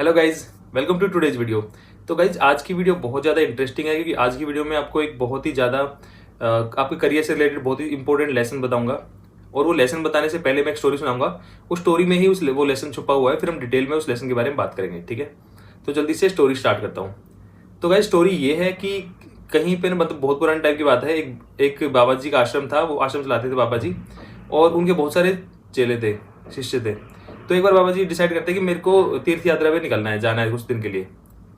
Hello guys, welcome to today's video. तो guys आज की वीडियो बहुत ज़्यादा इंटरेस्टिंग है क्योंकि आज की वीडियो में आपको एक बहुत ही ज़्यादा आपके करियर से रिलेटेड बहुत ही इंपॉर्टेंट लेसन बताऊंगा। और वो लेसन बताने से पहले मैं एक स्टोरी सुनाऊंगा। उस स्टोरी में ही वो लेसन छुपा हुआ है, फिर हम डिटेल में उस लेसन के बारे में बात करेंगे। ठीक है, तो जल्दी से स्टोरी स्टार्ट करता हूँ। तो गाइज स्टोरी ये है कि कहीं पे ना, मतलब बहुत पुराने टाइम की बात है, एक बाबा जी का आश्रम था। वो आश्रम चलाते थे बाबा जी, और उनके बहुत सारे चेले थे, शिष्य थे। तो एक बार बाबा जी डिसाइड करते हैं कि मेरे को तीर्थ यात्रा पे निकलना है, जाना है कुछ दिन के लिए।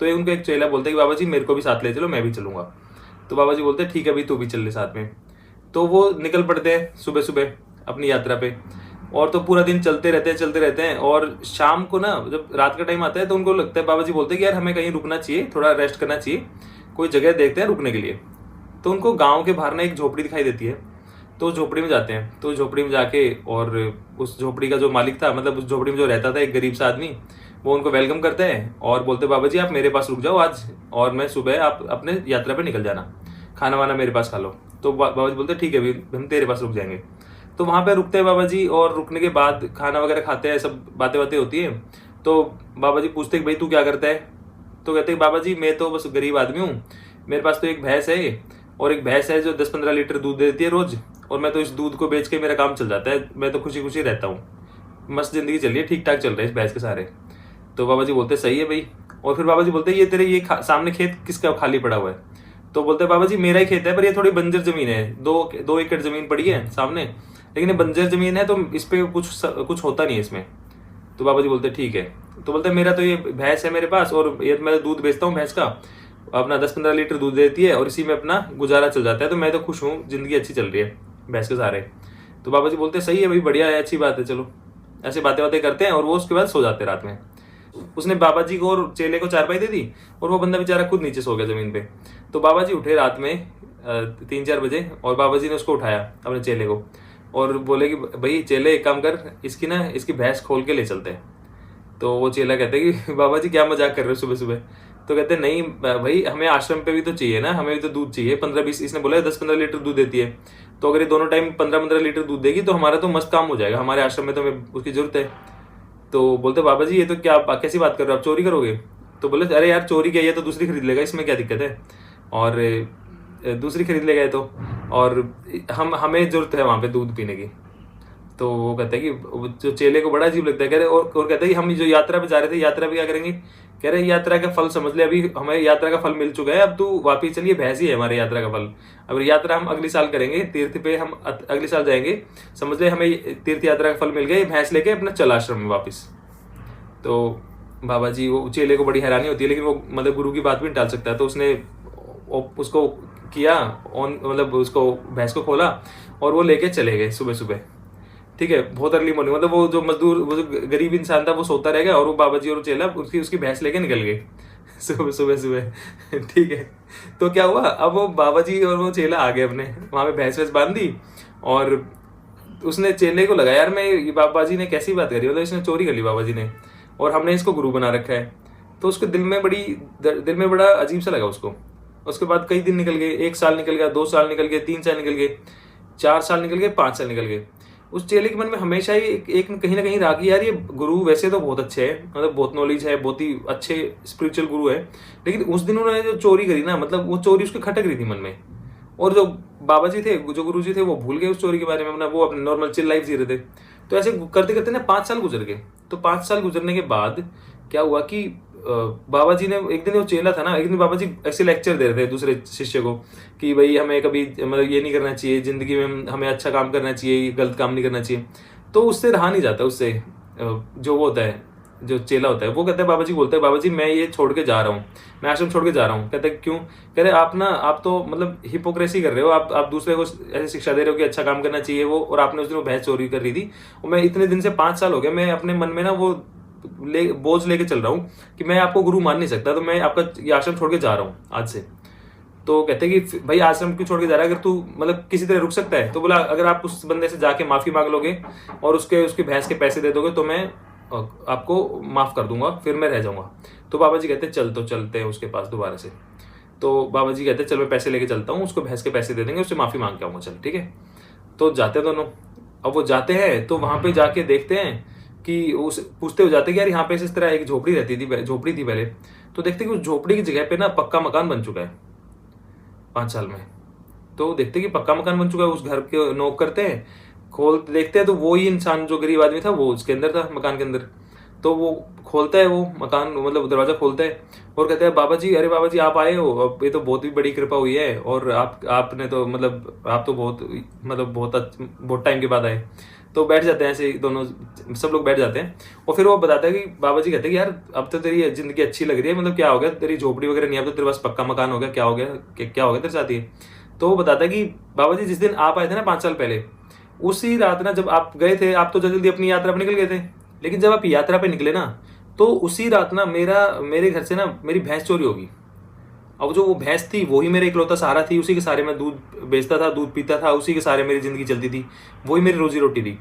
तो ये उनका एक चेला बोलता है कि बाबा जी मेरे को भी साथ ले चलो, मैं भी चलूंगा। तो बाबा जी बोलते हैं ठीक है भाई, तू भी चल ले साथ में। तो वो निकल पड़ते हैं सुबह सुबह अपनी यात्रा पे। और तो पूरा दिन चलते रहते हैं। और शाम को ना, जब रात का टाइम आता है, तो उनको लगता है, बाबा जी बोलते हैं कि यार हमें कहीं रुकना चाहिए, थोड़ा रेस्ट करना चाहिए, कोई जगह देखते हैं रुकने के लिए। तो उनको गाँव के बाहर ना एक झोपड़ी दिखाई देती है। तो झोपड़ी में जाते हैं। तो झोपड़ी में जाके, और उस झोपड़ी का जो मालिक था, मतलब उस झोपड़ी में जो रहता था, एक गरीब सा आदमी, वो उनको वेलकम करते हैं और बोलते हैं बाबा जी आप मेरे पास रुक जाओ आज, और मैं सुबह आप अपने यात्रा पे निकल जाना, खाना वाना मेरे पास खा लो। तो बाबा जी बोलते हैं ठीक है भाई, हम तेरे पास रुक जाएंगे। तो वहाँ पे रुकते हैं बाबा जी, और रुकने के बाद खाना वगैरह खाते हैं, सब बातें बातें होती है। तो बाबा जी पूछते हैं भाई तू क्या करता है। तो कहते हैं बाबा जी मैं तो बस गरीब आदमी हूँ, मेरे पास तो एक भैंस है, और एक भैंस है जो 10-15 लीटर दूध देती है रोज, और मैं तो इस दूध को बेच के मेरा काम चल जाता है, मैं तो खुशी खुशी रहता हूँ, मस्त जिंदगी चल रही है, ठीक ठाक चल रहा है इस भैंस के सारे। तो बाबा जी बोलते सही है भाई। और फिर बाबा जी बोलते ये तेरे ये सामने खेत किसका खाली पड़ा हुआ है। तो बोलते बाबा जी मेरा ही खेत है, पर ये थोड़ी बंजर जमीन है, 2 एकड़ जमीन पड़ी है सामने, लेकिन ये बंजर जमीन है, तो इस पे कुछ होता नहीं है इसमें। तो बाबा जी बोलते ठीक है। तो बोलते मेरा तो ये भैंस है मेरे पास, और ये मैं दूध बेचता हूँ भैंस का, अपना 10-15 लीटर दूध देती है, और इसी में अपना गुजारा चल जाता है, तो मैं तो खुश हूँ, जिंदगी अच्छी चल रही है भैंस के सहारे। तो बाबा जी बोलते सही है भाई, बढ़िया है, अच्छी बात है, चलो। ऐसे बातें बातें करते हैं, और वो उसके बाद सो जाते हैं रात में। उसने बाबा जी को और चेले को चारपाई दे दी, और वो बंदा बेचारा खुद नीचे सो गया जमीन पे। तो बाबा जी उठे रात में 3-4 बजे, और बाबा जी ने उसको उठाया, अपने चेले को, और बोले कि भाई चेले एक काम कर, इसकी भैंस खोल के ले चलते हैं। तो वो चेला कहते हैं कि बाबा जी क्या मजाक कर रहे हो सुबह सुबह। तो कहते हैं नहीं भाई, हमें आश्रम पे भी तो चाहिए ना, हमें भी तो दूध चाहिए। 15-20, इसने बोला 10-15 लीटर दूध देती है, तो अगर ये दोनों टाइम 15-15 लीटर दूध देगी तो हमारा तो मस्त काम हो जाएगा, हमारे आश्रम में तो हमें उसकी जरूरत है। तो बोलते बाबा जी ये तो क्या कैसी बात कर रहे हो, आप चोरी करोगे। तो बोले अरे यार चोरी क्या, ये तो दूसरी खरीद लेगा, इसमें क्या दिक्कत है, और दूसरी खरीद लेगा ये तो, और हमें जरूरत है वहाँ पे दूध पीने की। तो वो कहता है कि जो चेले को बड़ा अजीब लगता है, कह रहे और कहता है कि हम जो यात्रा पे जा रहे थे, यात्रा पे क्या करेंगे। कह रहे यात्रा का फल समझ ले, अभी हमें यात्रा का फल मिल चुका है, अब तू वापिस चलिए, भैंस ही है हमारे यात्रा का फल। अब यात्रा हम अगले साल करेंगे, तीर्थ पे हम अगले साल जाएंगे, समझ ले हमें तीर्थ यात्रा का फल मिल गया, भैंस लेके अपना चला आश्रम में वापिस। तो बाबा जी, वो चेले को बड़ी हैरानी होती है, लेकिन वो मतलब गुरु की बात भी नहीं टाल सकता है। तो उसने उसको किया मतलब उसको भैंस को खोला, और वो लेके चले गए सुबह सुबह। ठीक है, बहुत अर्ली मॉर्निंग, मतलब वो जो मजदूर, वो जो गरीब इंसान था, वो सोता रह गया, और वो बाबा जी और चेला उसकी भैंस लेके निकल गए सुबह सुबह सुबह। ठीक है, तो क्या हुआ, अब वो बाबा जी और वो चेला आ गए अपने वहां पे, भैंस वैस बांध दी। और उसने चेले को लगा यार मैं, ये बाबा जी ने कैसी बात करी, मतलब इसने चोरी कर ली बाबा जी ने, और हमने इसको गुरु बना रखा है। तो उसके दिल में बड़ा अजीब सा लगा उसको। उसके बाद कई दिन निकल गए, 1 साल निकल गया, 2 साल निकल गए, 3 साल निकल गए, 4 साल निकल गए, 5 साल निकल गए। उस चेले के मन में हमेशा ही एक कहीं ना कहीं रहा कि यार ये गुरु वैसे तो बहुत अच्छे हैं, मतलब बहुत नॉलेज है, बहुत ही अच्छे स्पिरिचुअल गुरु है, लेकिन उस दिन उन्होंने जो चोरी करी ना, मतलब वो चोरी उसके खटक रही थी मन में। और जो बाबा जी थे, जो गुरु जी थे, वो भूल गए उस चोरी के बारे में, अपना वो अपने नॉर्मल चिल लाइफ जी रहे थे। तो ऐसे करते करते ना 5 साल गुजर गए। तो 5 साल गुजरने के बाद क्या हुआ कि बाबा जी ने एक दिन, वो चेला था ना, एक दिन बाबा जी ऐसे लेक्चर दे रहे थे दूसरे शिष्य को कि भाई हमें कभी मतलब ये नहीं करना चाहिए जिंदगी में, हमें अच्छा काम करना चाहिए, गलत काम नहीं करना चाहिए। तो उससे रहा नहीं जाता, उससे जो वो होता है, जो चेला होता है, वो कहता है बाबा जी, बोलता है बाबा जी मैं ये छोड़ के जा रहा हूँ, मैं आश्रम छोड़ के जा रहा हूँ। कहते हैं क्यों। कह रहे आप तो मतलब हिपोक्रेसी कर रहे हो, आप दूसरे को ऐसे शिक्षा दे रहे हो कि अच्छा काम करना चाहिए वो, और आपने उस दिन वो भैंस चोरी कर रही थी। और मैं इतने दिन से 5 साल हो गए, मैं अपने मन में ना वो बोझ लेके चल रहा हूँ कि मैं आपको गुरु मान नहीं सकता, तो मैं आपका ये आश्रम छोड़ के जा रहा हूँ आज से। तो कहते हैं कि भाई आश्रम क्यों छोड़ के जा रहा है, अगर तू मतलब किसी तरह रुक सकता है। तो बोला अगर आप उस बंदे से जाके माफी मांग लोगे और उसकी भैंस के पैसे दे दोगे, तो मैं आपको माफ कर दूंगा, फिर मैं रह जाऊंगा। तो बाबा जी कहते हैं चलते हैं उसके पास दोबारा से। तो बाबा जी कहते हैं चल मैं पैसे लेके चलता हूँ, उसको भैंस के पैसे दे देंगे, उससे माफी मांग के आऊंगा, चल ठीक है। तो जाते हैं दोनों। अब वो जाते हैं तो वहां पे जाके देखते हैं कि उस पूछते हो जाते कि यार यहाँ पे इस तरह एक झोपड़ी थी पहले। तो देखते कि उस झोपड़ी की जगह पे ना पक्का मकान बन चुका है 5 साल में। तो देखते कि पक्का मकान बन चुका है, उस घर के नॉक करते हैं, खोल देखते हैं तो वो ही इंसान जो गरीब आदमी था वो उसके अंदर था, मकान के अंदर। तो वो खोलता है, वो मकान मतलब दरवाजा खोलता है और कहता है बाबा जी, अरे बाबा जी आप आए हो, अब ये तो बहुत ही बड़ी कृपा हुई है, और आपने तो मतलब आप तो बहुत टाइम के बाद आए। तो बैठ जाते हैं ऐसे ही दोनों, सब लोग बैठ जाते हैं। और फिर वो बताता है कि बाबा जी कहते हैं कि यार अब तो तेरी जिंदगी अच्छी लग रही है, मतलब क्या हो गया, तेरी झोपड़ी वगैरह नहीं, अब तो तेरे पास पक्का मकान हो गया, क्या हो गया, क्या हो गया तेरे साथ ये। तो वो बताता है कि बाबा जी जिस दिन आप आए थे ना 5 साल पहले, उसी रात ना जब आप गए थे, आप तो जल्दी अपनी यात्रा पर निकल गए थे, लेकिन जब आप यात्रा पे निकले ना, तो उसी रात ना मेरे घर से ना मेरी भैंस चोरी होगी। अब जो वो भैंस थी वही मेरा इकलौता सहारा थी, उसी के सहारे मैं दूध बेचता था, दूध पीता था, उसी के सहारे मेरी जिंदगी चलती थी, वही मेरी रोजी रोटी थी।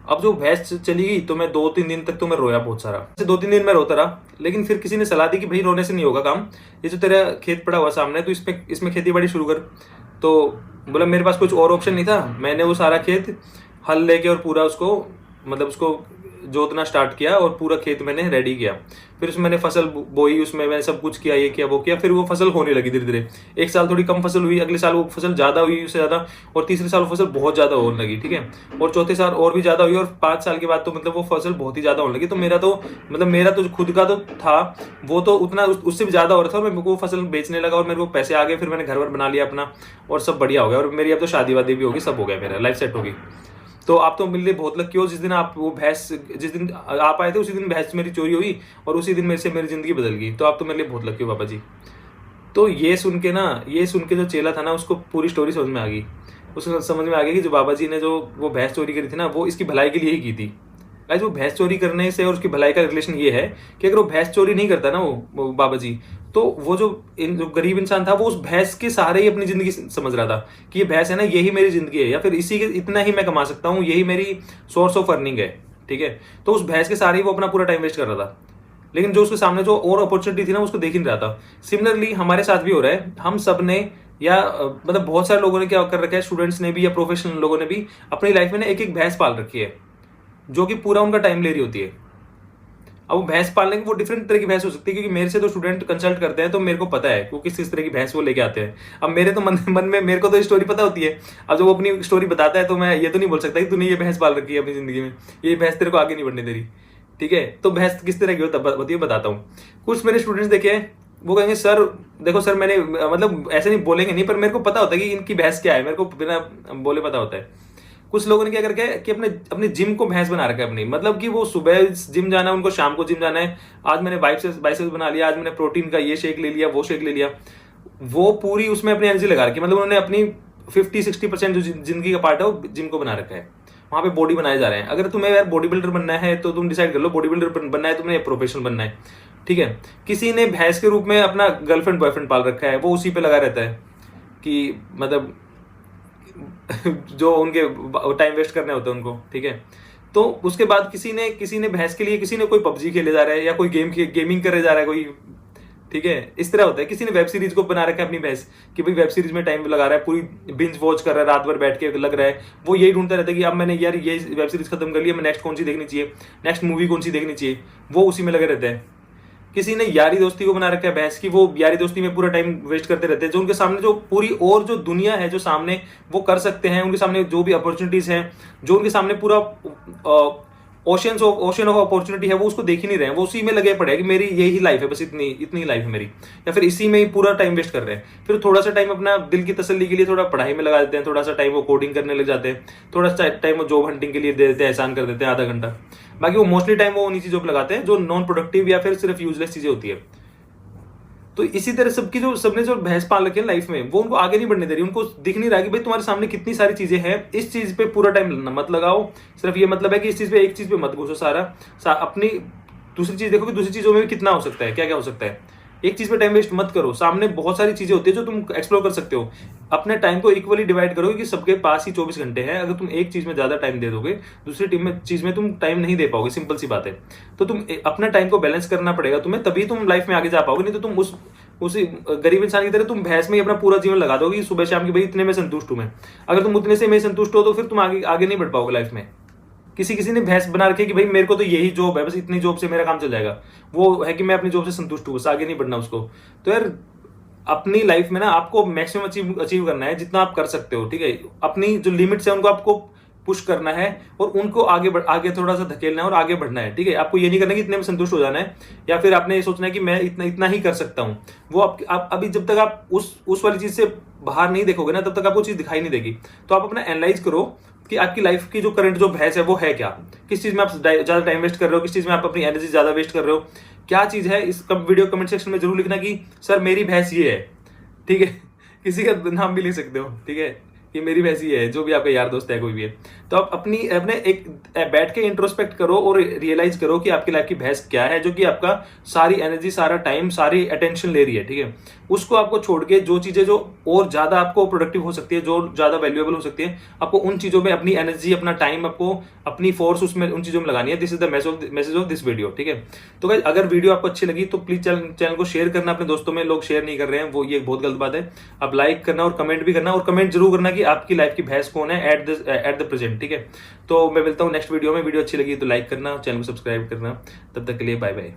अब जो भैंस चली गई तो मैं 2-3 दिन तक तो मैं रोया बहुत सारा, 2-3 दिन मैं रोता रहा। लेकिन फिर किसी ने सलाह दी कि भाई रोने से नहीं होगा काम, ये जो तेरा खेत पड़ा हुआ सामने तो इसमें खेती बाड़ी शुरू कर। तो बोला मेरे पास कुछ और ऑप्शन नहीं था, मैंने वो सारा खेत हल लेके और पूरा उसको जोतना स्टार्ट किया और पूरा खेत मैंने रेडी किया। फिर उसमें मैंने फसल बोई, उसमें मैंने सब कुछ किया, ये किया वो किया, फिर वो फसल होने लगी धीरे धीरे। एक साल थोड़ी कम फसल हुई, अगले साल वो फसल ज्यादा हुई, उससे ज्यादा, और तीसरे साल वो फसल बहुत ज्यादा होने लगी, ठीक है, और चौथे साल और भी ज्यादा हुई, और 5 साल के बाद तो मतलब वो फसल बहुत ही ज्यादा होने लगी। तो मेरा तो खुद का तो था वो तो उतना उससे भी ज्यादा हो रहा था, और मैं वो फसल बेचने लगा और मेरे को पैसे आ गए, फिर मैंने घर वर बना लिया अपना और सब बढ़िया हो गया, और मेरी अब तो शादी वादी भी होगी, सब हो गया, मेरा लाइफ सेट होगी। तो आप तो मिलने बहुत लकी हो, जिस दिन आप आए थे उसी दिन भैंस मेरी चोरी हुई और उसी दिन मेरी जिंदगी बदल गई। तो आप तो मेरे लिए बहुत लकी हो बाबा जी। तो ये सुन के जो चेला था ना, उसको पूरी स्टोरी समझ में आ गई। उसको समझ में आ गया कि जो बाबा जी ने जो वो भैंस चोरी करी थी ना, वो इसकी भलाई के लिए ही की थी। गाइस वो भैंस चोरी करने से और उसकी भलाई का रिलेशन ये है कि अगर वो भैंस चोरी नहीं करता ना वो बाबा जी, तो वो जो गरीब इंसान था वो उस भैंस के सहारे ही अपनी जिंदगी समझ रहा था कि ये भैंस है ना, यही मेरी जिंदगी है, या फिर इसी के इतना ही मैं कमा सकता हूँ, यही मेरी सोर्स ऑफ अर्निंग है, ठीक है। तो उस भैंस के सहारे ही वो अपना पूरा टाइम वेस्ट कर रहा था, लेकिन जो उसके सामने जो और अपॉर्चुनिटी थी ना उसको देख ही नहीं रहा था। सिमिलरली हमारे साथ भी हो रहा है, हम सब ने या मतलब बहुत सारे लोगों ने क्या कर रखा है, स्टूडेंट्स ने भी या प्रोफेशनल लोगों ने भी अपनी लाइफ में ना एक एक भैंस पाल रखी है, जो कि पूरा उनका टाइम ले रही होती है। अब वो भैंस पालने की वो डिफरेंट तरह की भैंस हो सकती है, क्योंकि मेरे से तो स्टूडेंट कंसल्ट करते हैं तो मेरे को पता है वो किस तरह की भैंस वो लेके आते हैं। अब मेरे तो मन में मेरे को तो स्टोरी पता होती है। अब जब वो अपनी स्टोरी बताता है तो मैं ये तो नहीं बोल सकता कि तूने ये भैंस पाल रखी है अपनी जिंदगी में, ये भैंस तेरे को आगे नहीं बढ़ने दे रही, ठीक है। तो भैंस किस तरह की होती है बताता हूँ। कुछ मेरे स्टूडेंट्स देखे हैं, वो कहेंगे सर देखो सर, मैंने मतलब ऐसे नहीं बोलेंगे नहीं, पर मेरे को पता होता है कि इनकी भैंस क्या है, मेरे को बिना बोले पता होता है। कुछ लोगों ने क्या करके कि अपने जिम को भैंस बना रखा है अपनी, मतलब कि वो सुबह जिम जाना है, उनको शाम को जिम जाना है। आज मैंने बाइसेप्स बना लिया, आज मैंने प्रोटीन का ये शेक ले लिया, वो शेक ले लिया, वो पूरी उसमें अपनी एनर्जी लगा रखी है। मतलब उन्होंने अपनी 50-60% जो जिंदगी का पार्ट है वो जिम को बना रखा है, वहां पे बॉडी बनाए जा रहे हैं। अगर तुम्हें यार बॉडी बिल्डर बनना है तो तुम डिसाइड कर लो, बॉडी बिल्डर बनना है तुम्हें, प्रोफेशनल बनना है, ठीक है। किसी ने भैंस के रूप में अपना गर्लफ्रेंड बॉयफ्रेंड पाल रखा है, वो उसी पे लगा रहता है कि मतलब जो उनके टाइम वेस्ट करने होते हैं उनको, ठीक है। तो उसके बाद किसी ने भैंस के लिए, किसी ने कोई पबजी खेले जा रहा है या कोई गेमिंग करे जा रहा है कोई, ठीक है। इस तरह होता है। किसी ने वेब सीरीज को बना रखा है अपनी भैंस कि भाई वेब सीरीज में टाइम लगा रहा है, पूरी बिंज वॉच कर रहा है, रात भर बैठ के लग रहा है, वो यही ढूंढता रहता है कि अब मैंने यार ये वेब सीरीज खत्म कर लिया, मैं नेक्स्ट कौन सी देखनी चाहिए, नेक्स्ट मूवी कौन सी देखनी चाहिए, वो उसी में लगे रहते हैं। किसी ने यारी दोस्ती को बना रखा है भैंस की, वो यारी दोस्ती में पूरा टाइम वेस्ट करते रहते हैं। जो उनके सामने जो पूरी और जो दुनिया है जो सामने वो कर सकते हैं, उनके सामने जो भी अपॉर्चुनिटीज हैं, जो उनके सामने पूरा ओशन ऑफ अपॉर्चुनिटी है, वो उसको देख ही नहीं रहे हैं, वो उसी में लगे पड़े हैं कि मेरी यही लाइफ है, बस इतनी लाइफ है मेरी, या फिर इसी में ही पूरा टाइम वेस्ट कर रहे हैं। फिर थोड़ा सा टाइम अपना दिल की तसल्ली के लिए थोड़ा पढ़ाई में लगा देते हैं, थोड़ा सा टाइम वो कोडिंग करने लग जाते हैं, थोड़ा सा टाइम वो जॉब हंटिंग के लिए दे देते हैं, एहसान कर देते हैं आधा घंटा। बाकी वो मोस्टली टाइम वो उन्हीं चीजों पर लगाते हैं जो नॉन प्रोडक्टिव या फिर सिर्फ यूजलेस चीजें होती है। तो इसी तरह सबने जो भैंस पाल रखे हैं लाइफ में, वो उनको आगे नहीं बढ़ने दे रही। उनको दिख नहीं रहा कि भाई तुम्हारे सामने कितनी सारी चीजें हैं, इस चीज पे पूरा टाइम मत लगाओ। सिर्फ ये मतलब है कि एक चीज पे मत घुसो अपनी दूसरी चीज देखो कि दूसरी चीजों में भी कितना हो सकता है, क्या क्या हो सकता है। एक चीज पे टाइम वेस्ट मत करो, सामने बहुत सारी चीजें होती है जो तुम एक्सप्लोर कर सकते हो। अपने टाइम को इक्वली डिवाइड करो कि सबके पास ही 24 घंटे हैं। अगर तुम एक चीज में ज्यादा टाइम दे दोगे, दूसरी चीज में तुम टाइम नहीं दे पाओगे, सिंपल सी बात है। तो तुम अपना टाइम को बैलेंस करना पड़ेगा तुम्हें, तभी तुम लाइफ में आगे जा पाओगे। नहीं तो तुम उसी गरीब इंसान की तरह तुम भैंस में ही अपना पूरा जीवन लगा दोगे, सुबह शाम की भाई इतने में संतुष्ट हूं मैं। अगर तुम उतने से में संतुष्ट हो तो फिर तुम आगे नहीं बढ़ पाओगे लाइफ में। किसी किसी ने भैंस बना रखी है कि भाई मेरे को तो यही जॉब है, बस इतनी जॉब से मेरा काम चल जाएगा, वो है कि मैं अपनी जॉब से संतुष्ट हूँ, बस आगे नहीं बढ़ना उसको। तो यार अपनी लाइफ में ना आपको मैक्सिमम अचीव करना है जितना आप कर सकते हो, ठीक है। अपनी जो लिमिट्स है उनको आपको पुश करना है और उनको आगे थोड़ा सा धकेलना है और आगे बढ़ना है, ठीक है। आपको ये नहीं करना कि इतने में संतुष्ट हो जाना है, या फिर आपने ये सोचना है कि मैं इतना ही कर सकता हूँ। वो आप अभी जब तक आप उस वाली चीज से बाहर नहीं देखोगे ना, तब तक आपको चीज दिखाई नहीं देगी। तो आप अपना एनालाइज करो कि आपकी लाइफ की जो करंट जो भैंस है वो है क्या, किस चीज में आप ज्यादा टाइम वेस्ट कर रहे हो, किस चीज में आप अपनी एनर्जी ज्यादा वेस्ट कर रहे हो, क्या चीज है। इस वीडियो कमेंट सेक्शन में जरूर लिखना कि सर मेरी भैंस ये है, ठीक है। किसी का नाम भी लिख सकते हो, ठीक है, कि मेरी वैसी है, जो भी आपका यार दोस्त है कोई भी है। तो आप अपने एक बैठ के इंट्रोस्पेक्ट करो और रियलाइज करो कि आपकी लाइफ की भैंस क्या है, जो कि आपका सारी एनर्जी, सारा टाइम, सारी अटेंशन ले रही है, ठीक है। उसको आपको छोड़ के जो चीजें जो और ज्यादा आपको प्रोडक्टिव हो सकती है, जो ज्यादा वैल्यूएबल हो सकती है, आपको उन चीजों में अपनी एनर्जी, अपना टाइम, आपको अपनी फोर्स उसमें उन चीजों में लगानी है। This is the message of this video, ठीक है। तो गाइस अगर वीडियो आपको अच्छी लगी तो प्लीज चैनल को शेयर करना अपने दोस्तों में। लोग शेयर नहीं कर रहे हैं, वो ये बहुत गलत बात है। आप लाइक करना और कमेंट भी करना, और कमेंट जरूर करना कि आपकी लाइफ की भैंस कौन है एट द प्रेजेंट, ठीक है। तो मैं मिलता हूँ नेक्स्ट वीडियो में। वीडियो अच्छी लगी तो लाइक करना, चैनल को सब्सक्राइब करना। तब तक के लिए बाय बाय।